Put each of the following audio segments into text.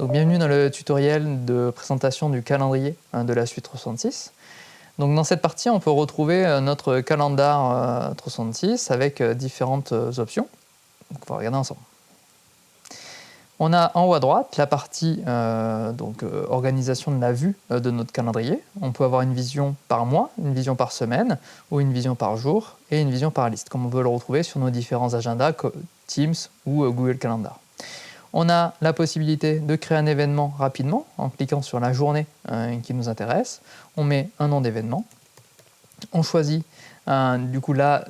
Donc bienvenue dans le tutoriel de présentation du calendrier de la suite 366. Donc dans cette partie, on peut retrouver notre calendar 366 avec différentes options. Donc on va regarder ensemble. On a en haut à droite la partie organisation de la vue de notre calendrier. On peut avoir une vision par mois, une vision par semaine, ou une vision par jour, et une vision par liste, comme on peut le retrouver sur nos différents agendas Teams ou Google Calendar. On a la possibilité de créer un événement rapidement en cliquant sur la journée qui nous intéresse. On met un nom d'événement. On choisit du coup la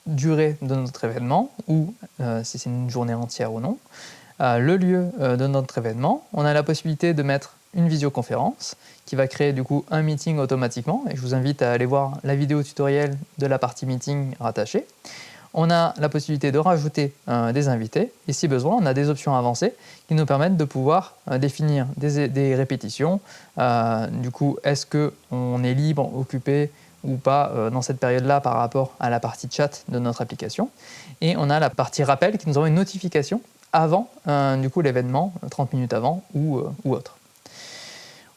durée de notre événement ou si c'est une journée entière ou non. Le lieu de notre événement. On a la possibilité de mettre une visioconférence qui va créer du coup un meeting automatiquement et je vous invite à aller voir la vidéo tutoriel de la partie meeting rattachée. On a la possibilité de rajouter des invités et si besoin, on a des options avancées qui nous permettent de pouvoir définir des répétitions. Du coup, est-ce qu'on est libre, occupé ou pas dans cette période-là par rapport à la partie chat de notre application. Et on a la partie rappel qui nous envoie une notification avant du coup l'événement, 30 minutes avant ou autre.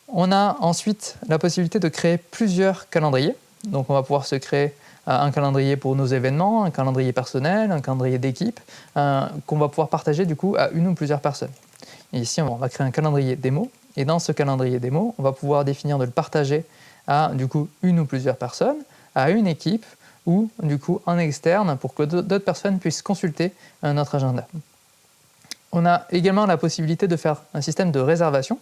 On a ensuite la possibilité de créer plusieurs calendriers. Donc on va pouvoir se créer un calendrier pour nos événements, un calendrier personnel, un calendrier d'équipe, qu'on va pouvoir partager du coup à une ou plusieurs personnes. Et ici, on va créer un calendrier démo, et dans ce calendrier démo, on va pouvoir définir de le partager à du coup une ou plusieurs personnes, à une équipe, ou du coup en externe pour que d'autres personnes puissent consulter notre agenda. On a également la possibilité de faire un système de réservation.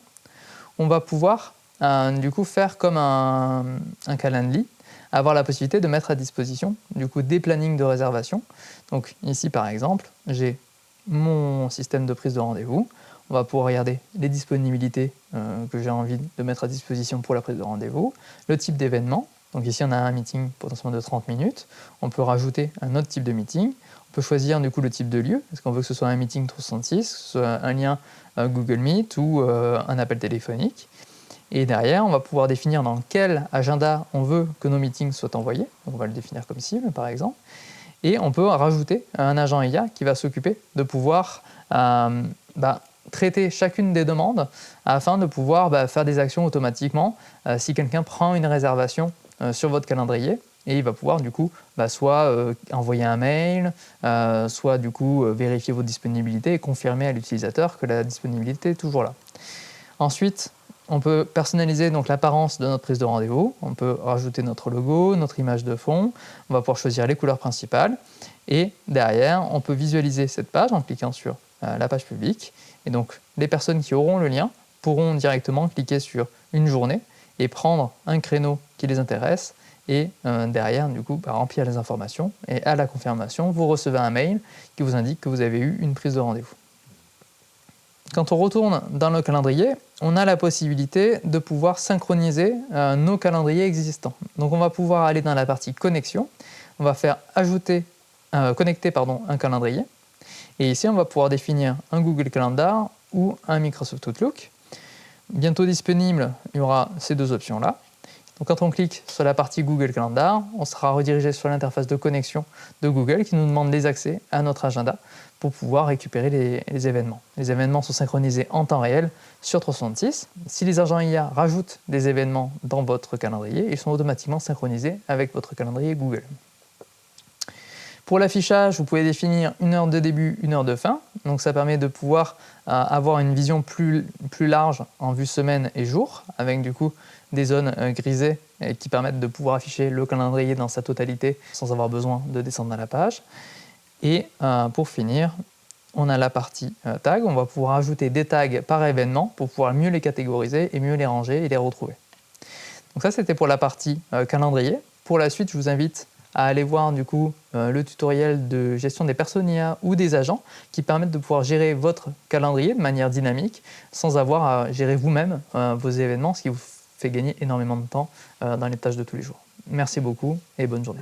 On va pouvoir du coup faire comme un Calendly, avoir la possibilité de mettre à disposition du coup des plannings de réservation. Donc ici par exemple, j'ai mon système de prise de rendez-vous. On va pouvoir regarder les disponibilités que j'ai envie de mettre à disposition pour la prise de rendez-vous, le type d'événement. Donc ici on a un meeting potentiellement de 30 minutes. On peut rajouter un autre type de meeting. On peut choisir du coup le type de lieu. Est-ce qu'on veut que ce soit un meeting 366, que ce soit un lien Google Meet ou un appel téléphonique. Et derrière, on va pouvoir définir dans quel agenda on veut que nos meetings soient envoyés. Donc on va le définir comme cible, par exemple. Et on peut rajouter un agent IA qui va s'occuper de pouvoir traiter chacune des demandes afin de pouvoir faire des actions automatiquement si quelqu'un prend une réservation sur votre calendrier. Et il va pouvoir du coup soit envoyer un mail, soit du coup vérifier votre disponibilité et confirmer à l'utilisateur que la disponibilité est toujours là. Ensuite, on peut personnaliser donc l'apparence de notre prise de rendez-vous. On peut rajouter notre logo, notre image de fond. On va pouvoir choisir les couleurs principales. Et derrière, on peut visualiser cette page en cliquant sur la page publique. Et donc, les personnes qui auront le lien pourront directement cliquer sur une journée et prendre un créneau qui les intéresse. Et derrière, du coup, remplir les informations. Et à la confirmation, vous recevez un mail qui vous indique que vous avez eu une prise de rendez-vous. Quand on retourne dans le calendrier, on a la possibilité de pouvoir synchroniser nos calendriers existants. Donc on va pouvoir aller dans la partie connexion, on va faire connecter un calendrier, et ici on va pouvoir définir un Google Calendar ou un Microsoft Outlook. Bientôt disponible, il y aura ces deux options-là. Donc quand on clique sur la partie Google Calendar, on sera redirigé sur l'interface de connexion de Google qui nous demande les accès à notre agenda pour pouvoir récupérer les événements. Les événements sont synchronisés en temps réel sur 366. Si les agents IA rajoutent des événements dans votre calendrier, ils sont automatiquement synchronisés avec votre calendrier Google. Pour l'affichage, vous pouvez définir une heure de début, une heure de fin. Donc ça permet de pouvoir avoir une vision plus large en vue semaine et jour, avec du coup des zones grisées qui permettent de pouvoir afficher le calendrier dans sa totalité sans avoir besoin de descendre dans la page. Et pour finir, on a la partie tag. On va pouvoir ajouter des tags par événement pour pouvoir mieux les catégoriser et mieux les ranger et les retrouver. Donc ça, c'était pour la partie calendrier. Pour la suite, je vous invite à aller voir du coup le tutoriel de gestion des personnes IA ou des agents qui permettent de pouvoir gérer votre calendrier de manière dynamique sans avoir à gérer vous-même vos événements, ce qui vous fait gagner énormément de temps dans les tâches de tous les jours. Merci beaucoup et bonne journée.